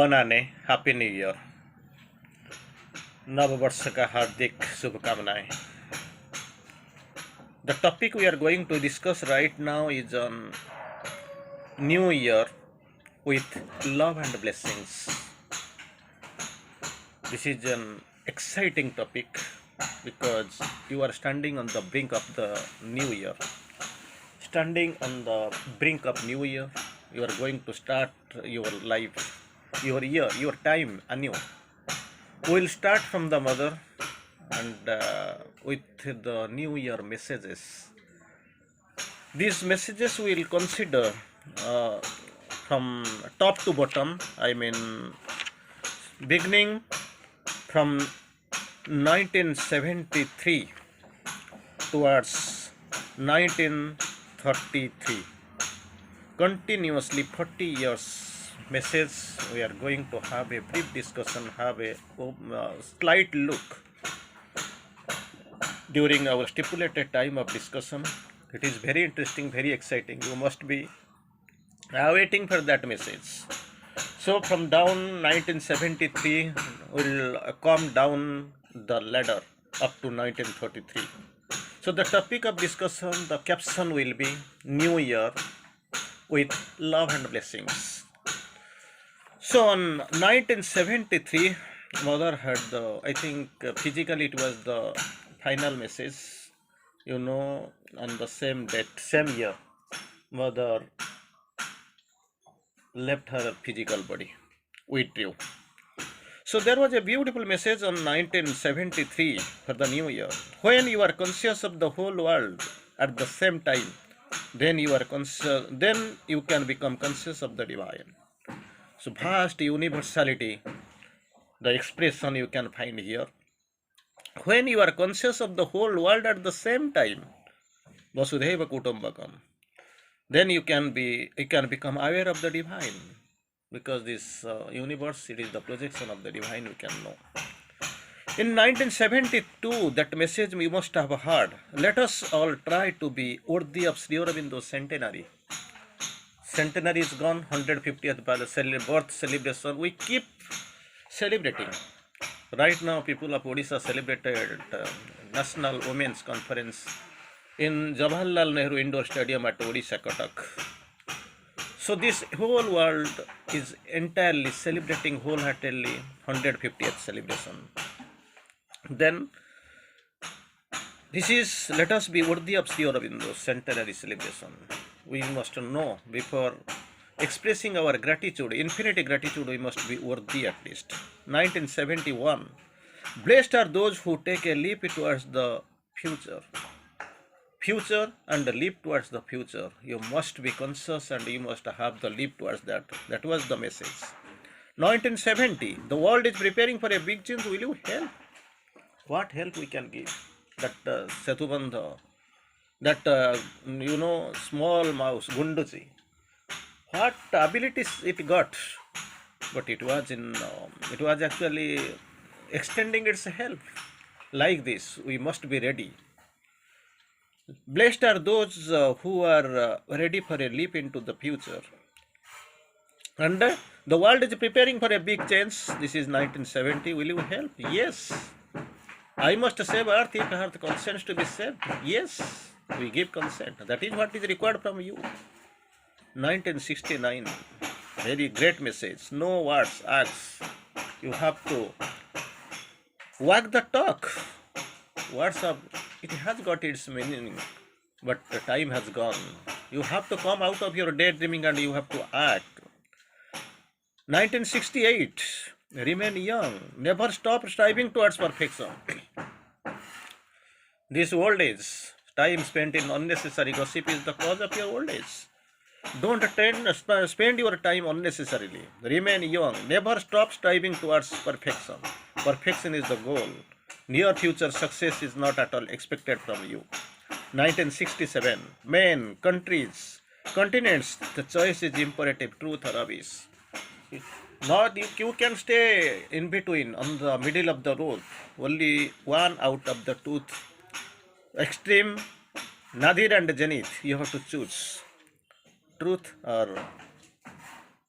बनाने happy new year. नव वर्ष का हार्दिक शुभकामनाएं। The topic we are going to discuss right now is on New Year with love and blessings. This is an exciting topic because you are standing on the brink of the new year. Standing on the brink of new year, you are going to start your life, your year, your time anew. We will start from the mother and with the new year messages. These messages we will consider uh, from top to bottom. I mean, beginning from 1973 towards 1933. Continuously 40 years message. We are going to have a brief discussion, have a slight look during our stipulated time of discussion. It is very interesting, very exciting. You must be waiting for that message. So from down 1973, we'll come down the ladder up to 1933. So the topic of discussion, the caption will be New Year with love and blessings. So on 1973, mother had the, I think physically it was the final message, on the same date, same year, mother left her physical body, withdrew. So there was a beautiful message on 1973 for the new year. When you are conscious of the whole world at the same time, then you can become conscious of the divine. So vast universality, the expression you can find here. When you are conscious of the whole world at the same time, Vasudhaiva Kutumbakam, then you can become aware of the divine, because this universe, it is the projection of the divine we can know. In 1972, that message we must have heard. Let us all try to be worthy of Sri Aurobindo's centenary. Centenary is gone, 150th birth celebration. We keep celebrating. Right now, people of Odisha celebrated National Women's Conference in Jawaharlal Nehru Indoor Stadium at Odisha, Cuttack. So this whole world is entirely celebrating wholeheartedly 150th celebration. Then this is, let us be worthy of Sri Aurobindo's centenary celebration. We must know, before expressing our gratitude, infinite gratitude, we must be worthy at least. 1971, blessed are those who take a leap towards the future. Future and the leap towards the future. You must be conscious and you must have the leap towards that. That was the message. 1970, the world is preparing for a big change. Will you help? What help we can give? That Setubandha, that small mouse, Gunduchi, what abilities it got, but it was actually extending its help. Like this, we must be ready. Blessed are those who are ready for a leap into the future. And the world is preparing for a big change. This is 1970. Will you help? Yes. I must save earth if earth consents to be saved. Yes, we give consent. That is what is required from you. 1969, very great message. No words, acts. You have to walk the talk. Words of, it has got its meaning, but the time has gone. You have to come out of your daydreaming and you have to act. 1968, remain young. Never stop striving towards perfection. This old age, time spent in unnecessary gossip, is the cause of your old age. Don't spend your time unnecessarily. Remain young. Never stop striving towards perfection. Perfection is the goal. Near future success is not at all expected from you. 1967, men, countries, continents, the choice is imperative, truth or abyss. Not you can stay in between, on the middle of the road. Only one out of the two extreme, nadir and zenith, you have to choose truth or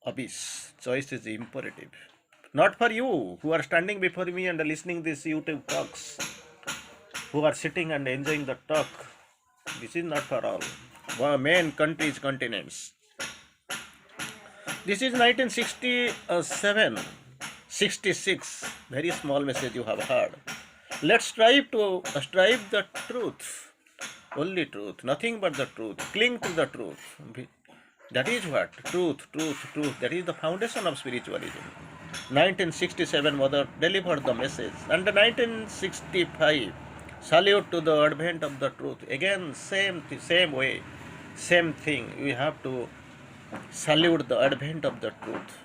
abyss. Choice is imperative. Not for you who are standing before me and listening this YouTube talks, who are sitting and enjoying the talk. This is not for all. Men, countries, continents. This is 1967, 66. Very small message you have heard. Let's strive the truth, only truth, nothing but the truth. Cling to the truth. That is what truth, truth, truth. That is the foundation of spiritualism. 1967, Mother delivered the message, and 1965, salute to the advent of the truth. Again, same way, same thing. We have to salute the advent of the truth.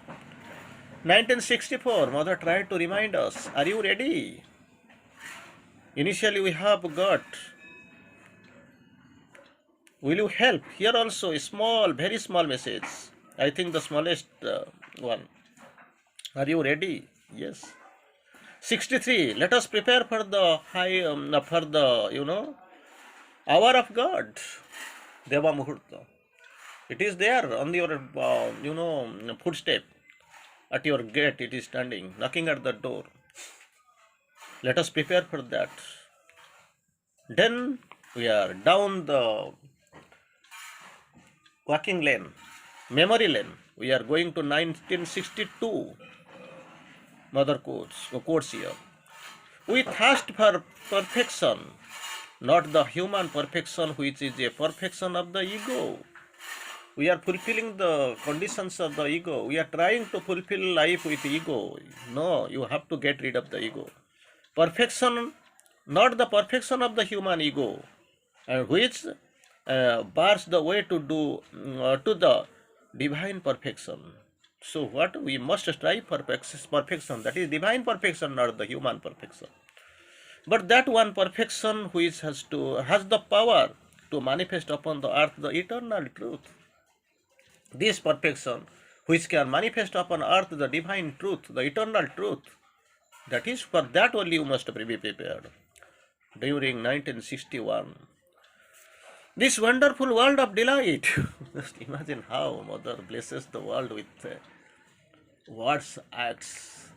1964, Mother tried to remind us, are you ready? Initially, we have got. Will you help? Here also, a small, very small message. I think the smallest one. Are you ready? Yes. 63. Let us prepare for the hour of God. Deva Muhurta. It is there on your, footstep. At your gate, it is standing, knocking at the door. Let us prepare for that. Then we are down the walking lane, memory lane. We are going to 1962. Mother quotes here. We thirst for perfection, not the human perfection, which is a perfection of the ego. We are fulfilling the conditions of the ego. We are trying to fulfill life with ego. No, you have to get rid of the ego. Perfection, not the perfection of the human ego, which bars the way to the divine perfection. So what we must strive for perfection, that is divine perfection, not the human perfection. But that one perfection which has the power to manifest upon the earth the eternal truth. This perfection which can manifest upon earth the divine truth, the eternal truth, that is for that only you must be prepared. During 1961, this wonderful world of delight. Just imagine how Mother blesses the world with words, acts.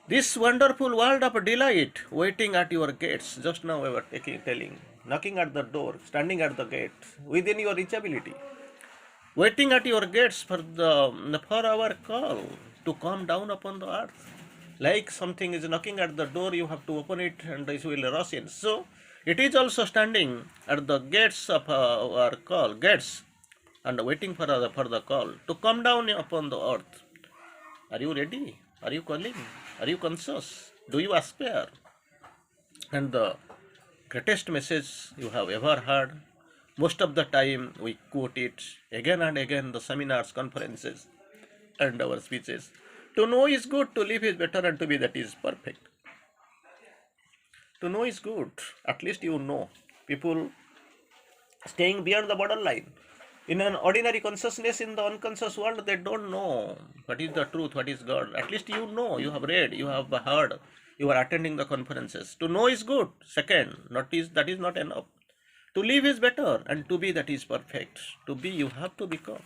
This wonderful world of delight waiting at your gates. Just now we were telling, knocking at the door, standing at the gate, within your reachability, waiting at your gates for our call to come down upon the earth. Like something is knocking at the door, you have to open it and it will rush in. So it is also standing at the gates of our call, gates, and waiting for the call to come down upon the earth. Are you ready? Are you calling? Are you conscious? Do you aspire? And the greatest message you have ever heard, most of the time we quote it again and again, the seminars, conferences, and our speeches. To know is good, to live is better, and to be that is perfect. To know is good. At least you know. People staying beyond the borderline. In an ordinary consciousness in the unconscious world, they don't know what is the truth, what is God. At least you know, you have read, you have heard, you are attending the conferences. To know is good. Second, that is not enough. To live is better, and to be that is perfect. To be, you have to become.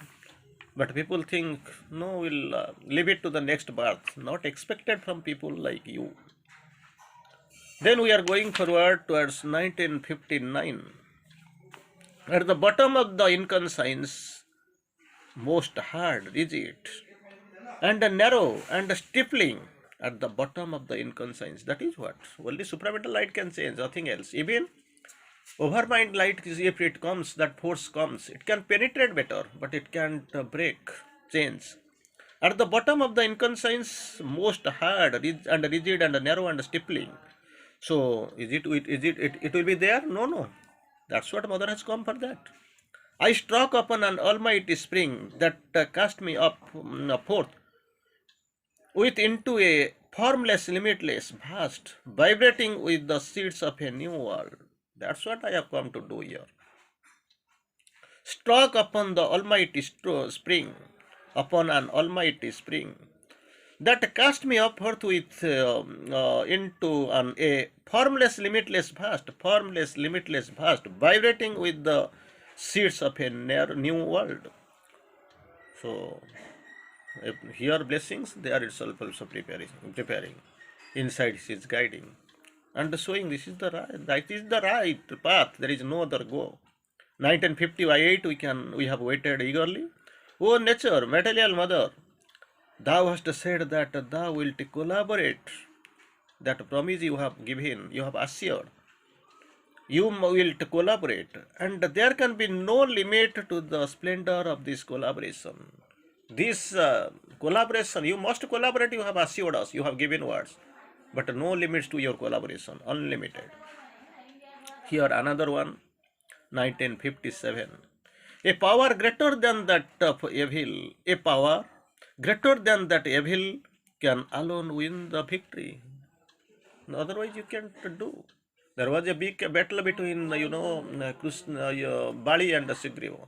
But people think, no, we'll leave it to the next birth. Not expected from people like you. Then we are going forward towards 1959. At the bottom of the Incan science, most hard, rigid, and narrow and stifling at the bottom of the Incan science. That is what? Only supramental light can change, nothing else. Even overmind light, if it comes, that force comes, it can penetrate better, but it can't break, change. At the bottom of the Incan science, most hard and rigid and narrow and stippling. So it will be there? No. That's what Mother has come for that. I struck upon an almighty spring that cast me up forth with into a formless, limitless, vast, vibrating with the seeds of a new world. That's what I have come to do here. Struck upon the almighty spring, upon an almighty spring that cast me upward with into a formless, limitless, vast, vibrating with the seeds of a new world. So here blessings, there itself also preparing. Inside he is guiding and showing this is the right, that is the right path. There is no other go. 1958 we have waited eagerly. O nature, material mother, thou hast said that thou wilt collaborate. That promise you have given, you have assured. You will collaborate, and there can be no limit to the splendor of this collaboration. This collaboration, you must collaborate, you have assured us, you have given words, but no limits to your collaboration, unlimited. Here another one, 1957. A power greater than that of evil, a power greater than that evil can alone win the victory. Otherwise, you can't do. There was a big battle between, Krishna, Bali and Sugriva.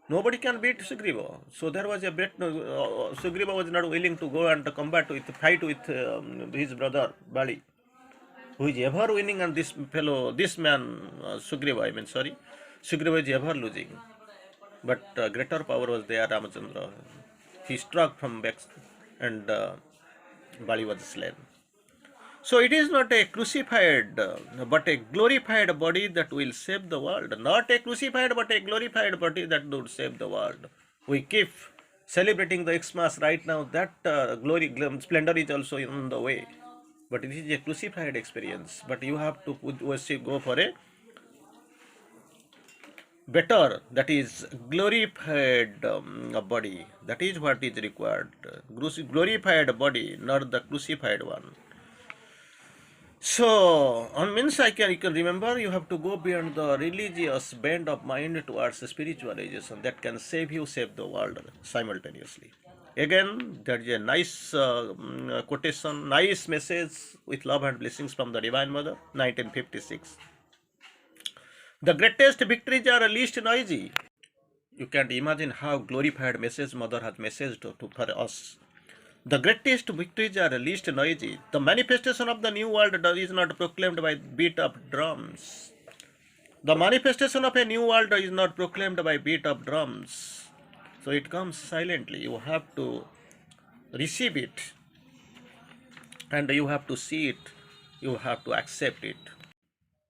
Nobody can beat Sugriva. So there was a bet. Sugriva was not willing to go and combat with, fight with his brother Bali, who is ever winning, and this man, Sugriva, Sugriva is ever losing. But greater power was there, Ramachandra. He struck from back, and Bali was slain. So it is not a crucified, but a glorified body that will save the world. Not a crucified, but a glorified body that would save the world. We keep celebrating the Xmas right now. That splendor is also on the way. But it is a crucified experience. But you have to go for a better, that is glorified body. That is what is required. Glorified body, not the crucified one. So, on means you can remember, you have to go beyond the religious bend of mind towards spiritualization that can save you, save the world simultaneously. Again, there is a nice quotation, nice message with love and blessings from the Divine Mother, 1956. The greatest victories are least noisy. You can't imagine how glorified message Mother has messaged for us. The greatest victories are least noisy. The manifestation of the new world is not proclaimed by beat of drums. The manifestation of a new world is not proclaimed by beat of drums. So it comes silently. You have to receive it, and you have to see it. You have to accept it.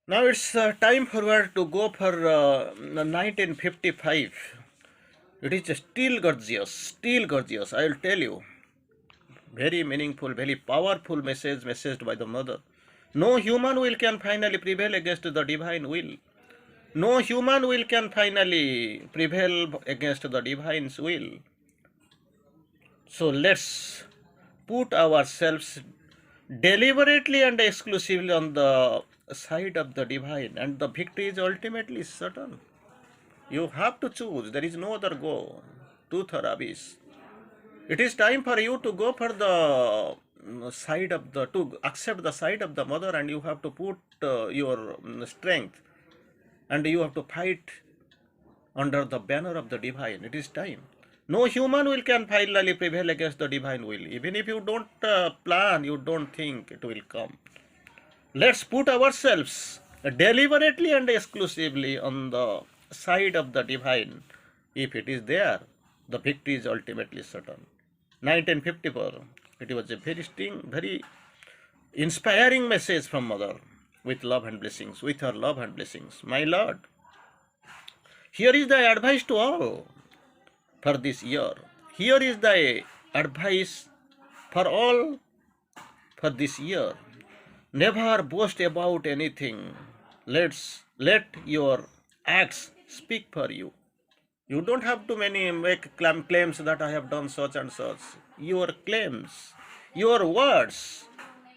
Now it's time forward to go for 1955. It is still gorgeous. I will tell you. Very meaningful, very powerful messaged by the Mother. No human will can finally prevail against the divine will. No human will can finally prevail against the divine's will. So let's put ourselves deliberately and exclusively on the side of the divine, and the victory is ultimately certain. You have to choose. There is no other go. Truth or abyss. It is time for you to go for the to accept the side of the Mother, and you have to put your strength, and you have to fight under the banner of the divine. It is time. No human will can finally prevail against the divine will. Even if you don't plan, you don't think, it will come. Let's put ourselves deliberately and exclusively on the side of the divine. If it is there, the victory is ultimately certain. 1954, it was a very inspiring message from Mother with love and blessings, with her love and blessings. My Lord, here is thy advice to all for this year. Here is thy advice for all for this year. Never boast about anything. Let your acts speak for you. You don't have to make claims that I have done such and such. Your claims, your words,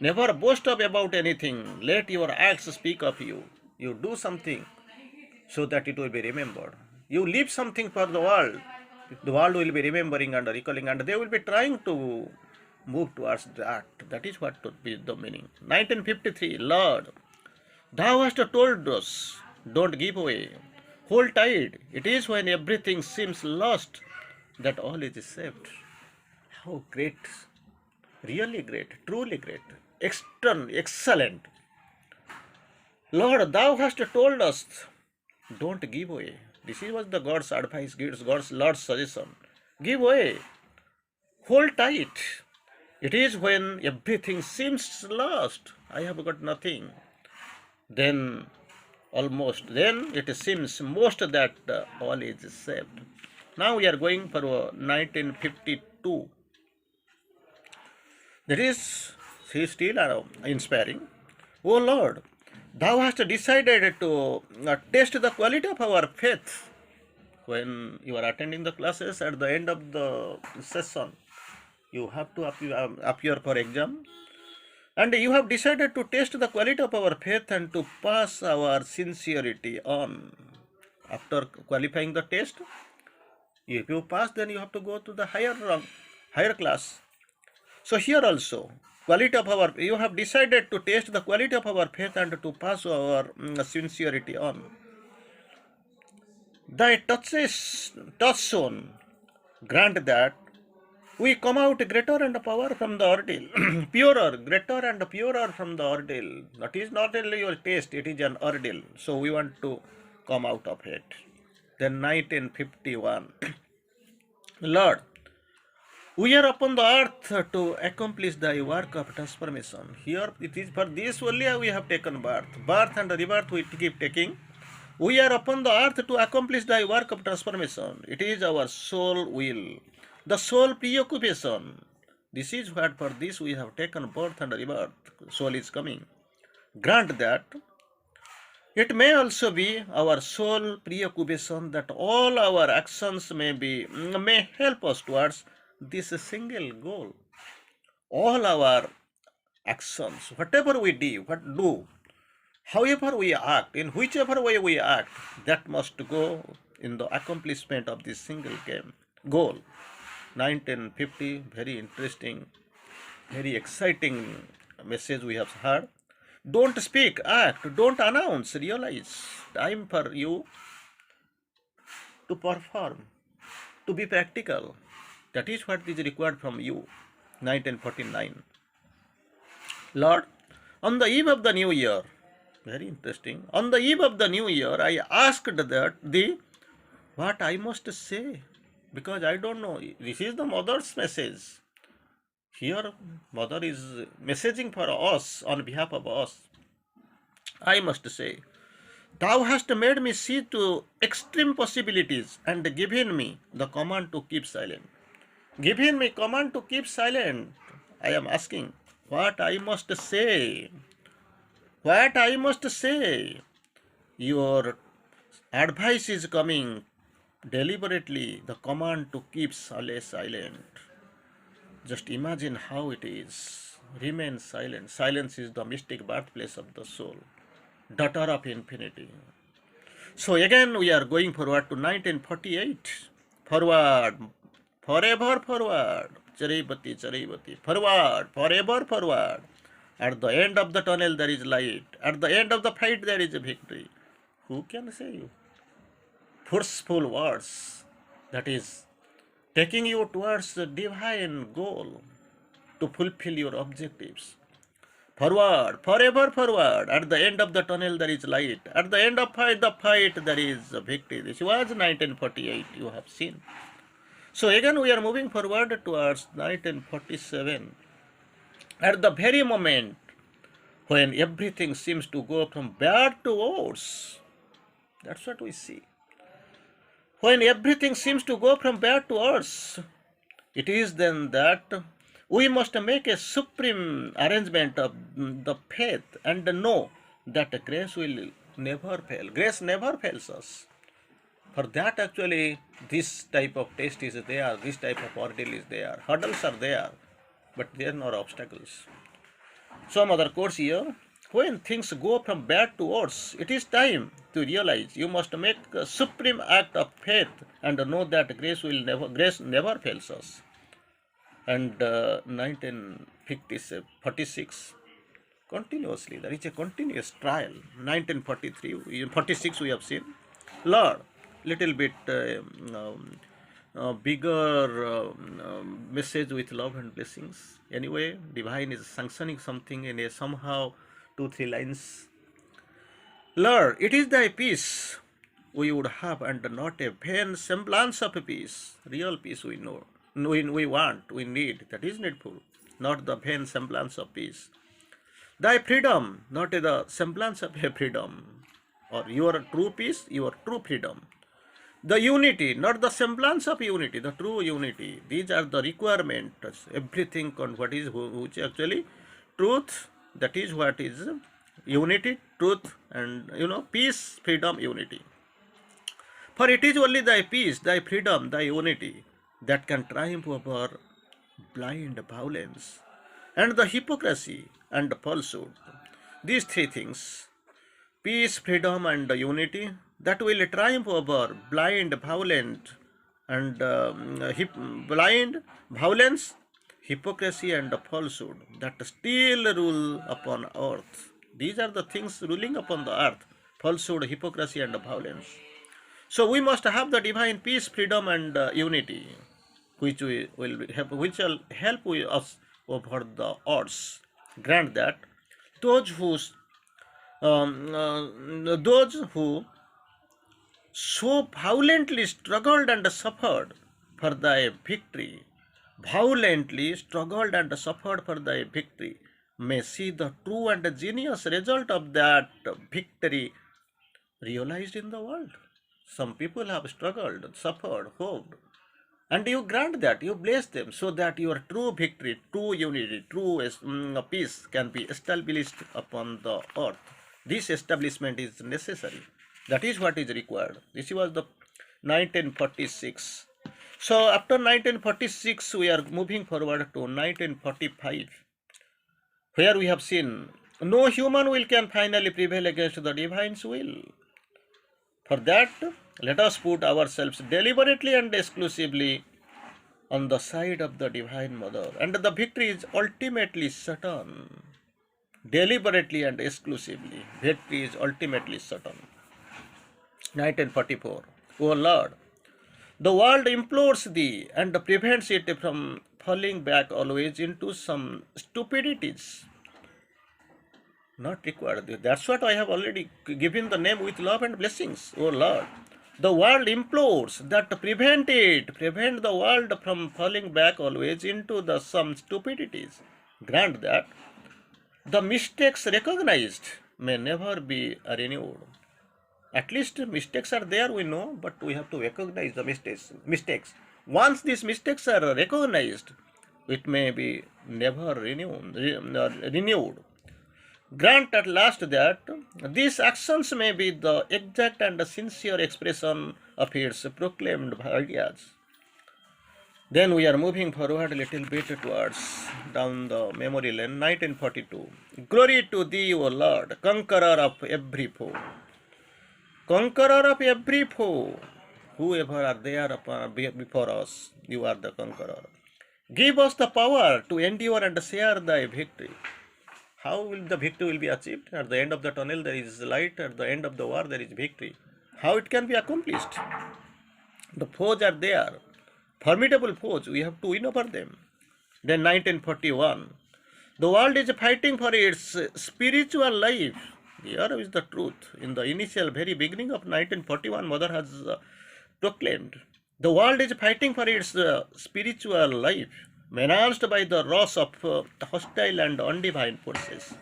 never boast about anything. Let your acts speak of you. You do something so that it will be remembered. You leave something for the world. The world will be remembering and recalling, and they will be trying to move towards that. That is what would be the meaning. 1953, Lord, thou hast told us, don't give away. Hold tight. It is when everything seems lost that all is saved. How great. Really great. Truly great. Excellent. Lord, thou hast told us, don't give away. This was the God's advice, God's Lord's suggestion. Give way. Hold tight. It is when everything seems lost. I have got nothing. Then then it seems most that all is saved. Now we are going for 1952. That is, he is still inspiring. O Lord, thou hast decided to test the quality of our faith when you are attending the classes at the end of the session. You have to appear for exam, and you have decided to test the quality of our faith and to pass our sincerity on. After qualifying the test, if you pass, then you have to go to the higher rung, higher class. So here also, quality of our you have decided to test the quality of our faith and to pass our sincerity on. Thy touchstone grant that we come out greater and power from the ordeal, purer, greater and purer from the ordeal. That is not only your taste, it is an ordeal. So we want to come out of it. Then 1951. Lord, we are upon the earth to accomplish thy work of transformation. Here it is for this only we have taken birth. Birth and rebirth we keep taking. We are upon the earth to accomplish thy work of transformation. It is our soul will, the soul preoccupation. This is what for this we have taken birth and rebirth. Soul is coming. Grant that it may also be our sole preoccupation that all our actions may help us towards this single goal. All our actions, whatever we do, however we act, in whichever way we act, that must go in the accomplishment of this single goal. 1950, very interesting, very exciting message we have heard. Don't speak, act, don't announce, realize. Time for you to perform, to be practical. That is what is required from you. 1949. Lord, on the eve of the new year, very interesting. On the eve of the new year, I asked that what I must say, because I don't know. This is the mother's message. Here, mother is messaging for us on behalf of us. I must say, thou hast made me see to extreme possibilities and given me the command to keep silent. Given me command to keep silent. I am asking what I must say. What I must say. Your advice is coming deliberately, the command to keep silent. Just imagine how it is. Remain silent. Silence is the mystic birthplace of the soul, daughter of infinity. So again we are going forward to 1948. Forward, forever forward. Charibati, forward, forever forward. At the end of the tunnel there is light. At the end of the fight there is a victory. Who can say you? Forceful words. That is taking you towards the divine goal to fulfill your objectives. Forward, forever forward. At the end of the tunnel there is light. At the end of the fight there is a victory. This was 1948, you have seen. So again we are moving forward towards 1947. At the very moment when everything seems to go from bad to worse. That's what we see. When everything seems to go from bad to worse, it is then that we must make a supreme arrangement of the faith and know that grace will never fail. Grace never fails us. For that actually this type of test is there, this type of ordeal is there. Hurdles are there, but there are no obstacles. Some other course here. When things go from bad to worse, it is time to realize you must make a supreme act of faith and know that grace never fails us. And 1946, continuously, there is a continuous trial. 1943, 46 we have seen. Lord, little bit bigger message with love and blessings. Anyway, divine is sanctioning something in a somehow 2-3 lines. Lord, it is thy peace we would have, and not a vain semblance of peace. Real peace we know, we want, we need, that is needful, not the vain semblance of peace. Thy freedom, not the semblance of a freedom, or your true peace, your true freedom. The unity, not the semblance of unity, the true unity. These are the requirements. Everything on what is which actually truth. That is what is unity, truth, and peace, freedom, unity. For it is only thy peace, thy freedom, thy unity that can triumph over blind violence and the hypocrisy and falsehood. These three things, peace, freedom, and unity, that will triumph over blind, violent, and blind, violence, hypocrisy, and falsehood that still rule upon earth. These are the things ruling upon the earth: falsehood, hypocrisy, and violence. So we must have the divine peace, freedom, and unity, which which will help us over the odds. Grant that those who those who so violently struggled and suffered for thy victory, violently struggled and suffered for thy victory, may see the true and genius result of that victory realized in the world. Some people have struggled, suffered, hoped, and you grant that, you bless them, so that your true victory, true unity, true peace can be established upon the earth. This establishment is necessary. That is what is required. This was the 1946. So after 1946, we are moving forward to 1945, where we have seen no human will can finally prevail against the divine's will. For that, let us put ourselves deliberately and exclusively on the side of the Divine Mother, and the victory is ultimately certain. Deliberately and exclusively, victory is ultimately certain. 1944. O Lord, the world implores thee and prevents it from falling back always into some stupidities not required. That's what I have already given the name with love and blessings. O Lord, the world implores that prevent the world from falling back always into the some stupidities. Grant that the mistakes recognized may never be renewed. At least mistakes are there, we know, but we have to recognize the mistakes. Once these mistakes are recognized, it may be never renewed. Grant at last that these actions may be the exact and sincere expression of its proclaimed ideas. Then we are moving forward a little bit towards down the memory lane. 1942. Glory to thee, O Lord, conqueror of every foe. Conqueror of every foe. Whoever are there before us, you are the conqueror. Give us the power to endure and share thy victory. How will the victory will be achieved? At the end of the tunnel there is light, at the end of the war there is victory. How it can be accomplished? The foes are there, formidable foes, we have to win over them. Then 1941, the world is fighting for its spiritual life. Here is the truth. In the initial very beginning of 1941, Mother has proclaimed, the world is fighting for its spiritual life, menaced by the wrath of hostile and undivine forces.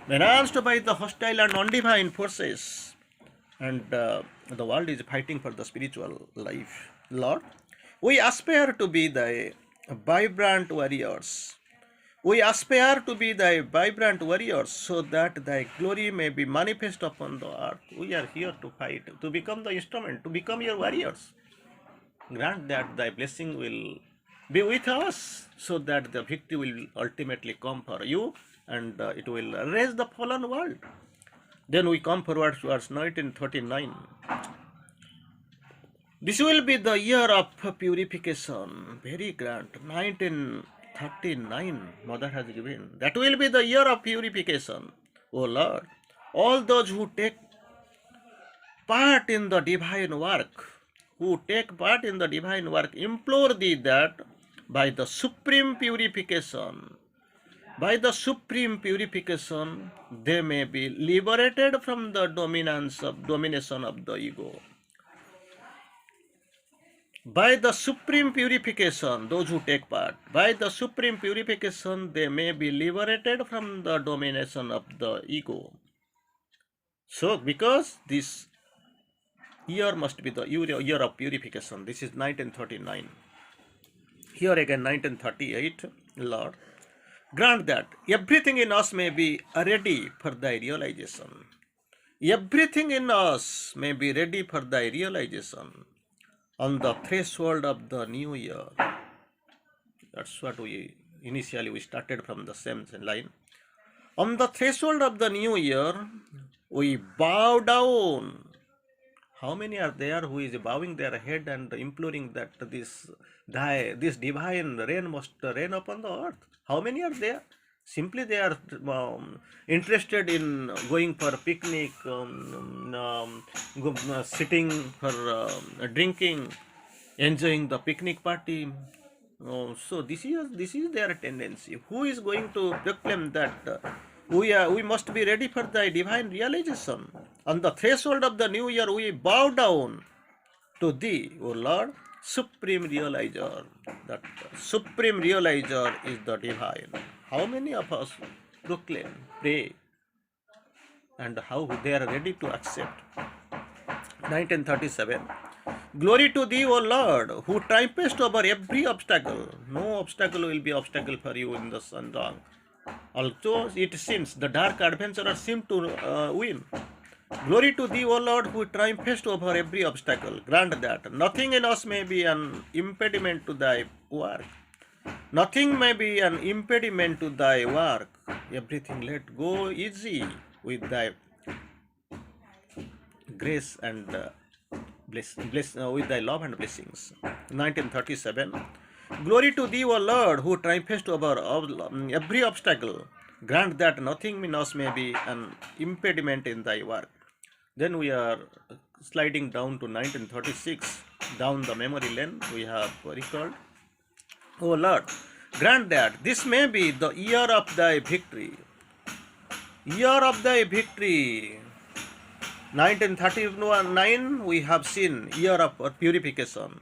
Menaced by the hostile and undivine forces. And the world is fighting for the spiritual life. Lord, we aspire to be thy vibrant warriors. We aspire to be thy vibrant warriors so that thy glory may be manifest upon the earth. We are here to fight, to become the instrument, to become your warriors. Grant that thy blessing will be with us so that the victory will ultimately come for you and it will raise the fallen world. Then we come forward towards 1939. This will be the year of purification. Very grand. 1939, Mother has given. That will be the year of purification. O Lord, all those who take part in the divine work, implore thee that by the supreme purification, By the supreme purification, they may be liberated from the domination of the ego. By the supreme purification, those who take part, by the supreme purification, they may be liberated from the domination of the ego. So, because this year must be the year of purification, this is 1939. Here again, 1938, Lord, grant that everything in us may be ready for thy realization. Everything in us may be ready for thy realization on the threshold of the new year. That's what we started from the same line. On the threshold of the new year, we bow down. How many are there who is bowing their head and imploring that this divine rain must rain upon the earth? How many are there? Simply they are interested in going for a picnic, sitting for drinking, enjoying the picnic party. So this is their tendency. Who is going to proclaim that we must be ready for thy divine realization? On the threshold of the new year, we bow down to thee, O Lord, supreme realizer. That supreme realizer is the divine. How many of us proclaim, pray, and how they are ready to accept? 1937. Glory to thee, O Lord, who triumphest over every obstacle. No obstacle will be obstacle for you in the sun long. Although it seems the dark adventurers seem to win. Glory to thee, O Lord, who triumphest over every obstacle. Grant that nothing in us may be an impediment to thy work. Nothing may be an impediment to thy work. Everything let go easy with thy grace and with thy love and blessings. 1937. Glory to thee, O Lord, who triumphest over every obstacle. Grant that nothing in us may be an impediment in thy work. Then we are sliding down to 1936. Down the memory lane, we have recalled, O Lord, grant that this may be the year of thy victory. Year of thy victory. 1939 we have seen year of purification.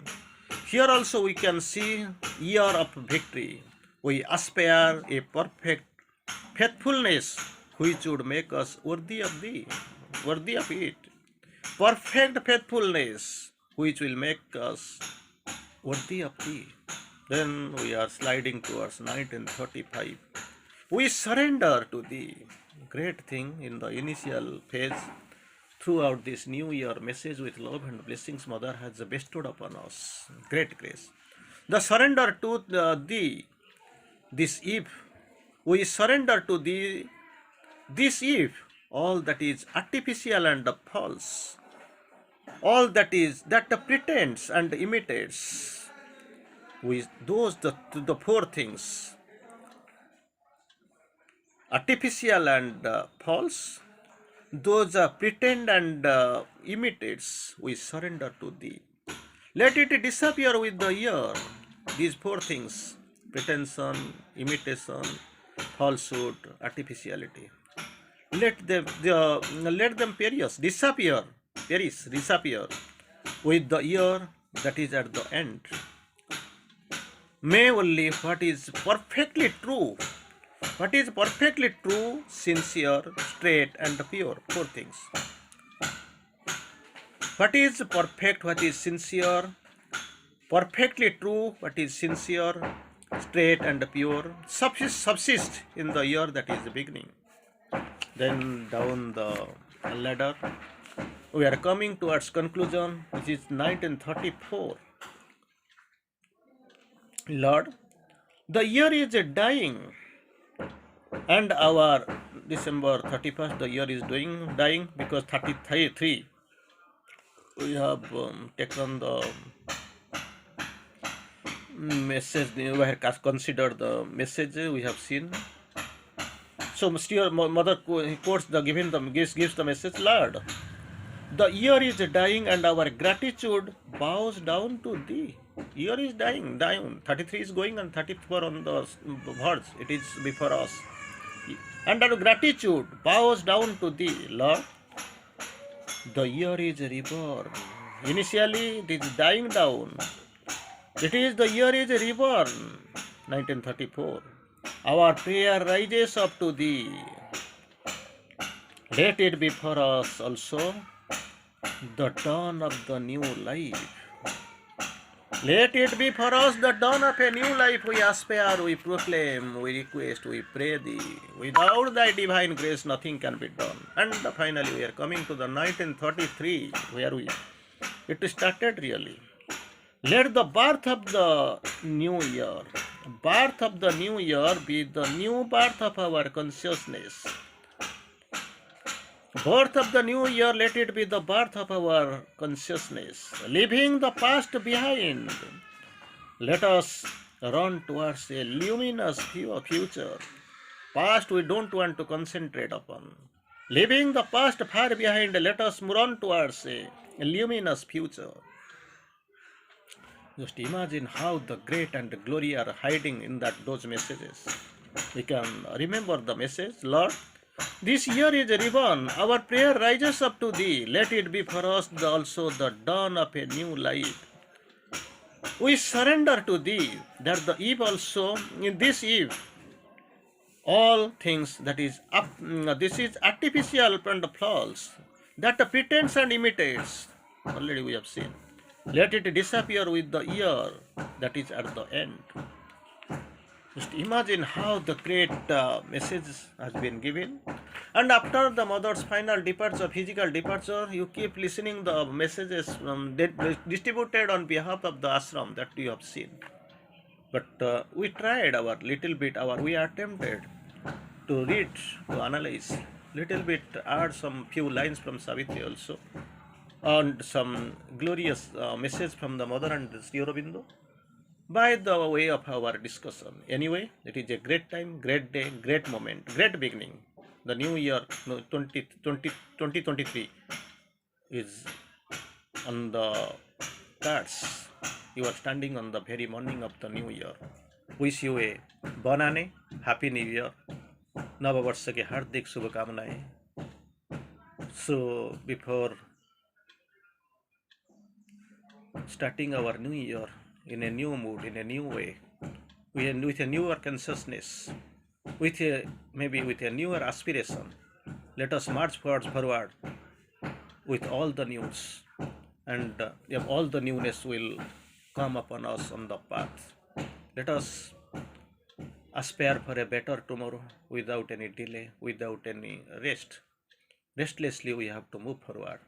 Here also we can see year of victory. We aspire a perfect faithfulness which would make us worthy of thee, worthy of it. Perfect faithfulness which will make us worthy of thee. Then we are sliding towards 1935. We surrender to thee. Great thing in the initial phase. Throughout this new year, message with love and blessings Mother has bestowed upon us. Great grace. The surrender to thee, this eve. We surrender to thee, this eve, all that is artificial and false. All that pretends and imitates. The four things. Artificial and false. Those pretend and imitates, we surrender to thee. Let it disappear with the year. These four things: pretension, imitation, falsehood, artificiality. Let them disappear with the year that is at the end. May only what is perfectly true, sincere, straight, and pure. Four things. What is perfect, what is sincere, perfectly true, what is sincere, straight, and pure, subsist in the year that is the beginning. Then down the ladder, we are coming towards conclusion, which is 1934. Lord, the year is dying, and our December 31st, the year is dying because 33 we have taken the message, we have considered the message we have seen. So still Mother quotes gives the message, Lord, The year is dying and our gratitude bows down to thee. Year is dying, down. 33 is going and 34 on the words. It is before us. And our gratitude bows down to thee, Lord. The year is reborn. Initially, it is dying down. It is the year is reborn. 1934. Our prayer rises up to thee. Let it be for us also the dawn of the new life. Let it be for us the dawn of a new life. We aspire, we proclaim, we request, we pray thee. Without thy divine grace, nothing can be done. And finally, we are coming to the 1933, where it started really. Let the birth of the new year be the new birth of our consciousness. Birth of the new year, let it be the birth of our consciousness. Leaving the past behind, let us run towards a luminous future. Past we don't want to concentrate upon. Leaving the past far behind, let us run towards a luminous future. Just imagine how the great and the glory are hiding in those messages. We can remember the message, Lord, this year is reborn. Our prayer rises up to thee. Let it be for us also the dawn of a new life. We surrender to thee that the eve also, in this eve, all things that is this is artificial and false, that pretends and imitates. Already we have seen. Let it disappear with the year that is at the end. Just imagine how the great message has been given. And after the mother's final departure, physical departure, you keep listening the messages distributed on behalf of the ashram that you have seen. But we tried our little bit, we attempted to read, to analyze, little bit, add some few lines from Savitri also, and some glorious message from the mother and Sri Aurobindo, by the way of our discussion. Anyway, it is a great time, great day, great moment, great beginning. The new year 2023 is on the cards. You are standing on the very morning of the new year. Wish you a Bonane, Happy New Year. नववर्ष के हार्दिक शुभकामनाएं. So before starting our new year in a new mood, in a new way, with a newer consciousness, maybe with a newer aspiration, let us march forward with all the news, and all the newness will come upon us on the path. Let us aspire for a better tomorrow without any delay, without any rest. Restlessly we have to move forward.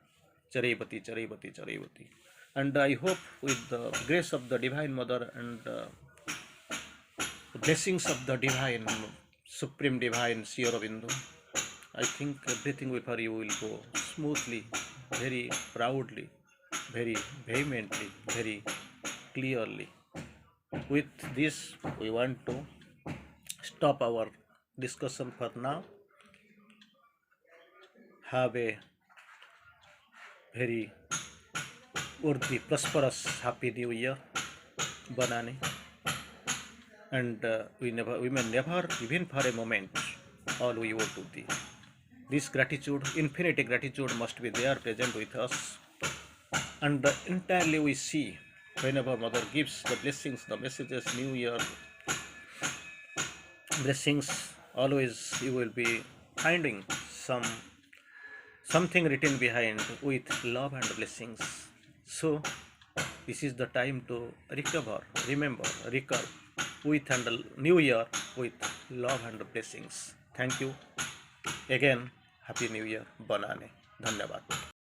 Charaivati, Charaivati, Charaivati. And I hope with the grace of the Divine Mother and the blessings of the Divine, Supreme Divine Sri Aurobindo, I think everything for you will go smoothly, very proudly, very vehemently, very clearly. With this, we want to stop our discussion for now. Have a very worthy, prosperous, happy new year, Banane. And we may never, even for a moment, all we owe to thee. This gratitude, infinite gratitude must be there present with us. And entirely we see, whenever Mother gives the blessings, the messages, New Year blessings, always you will be finding something written behind with love and blessings. So this is the time to recover, remember, recur with and new year with love and blessings. Thank you again. Happy New Year. Banane. Dhanyavad.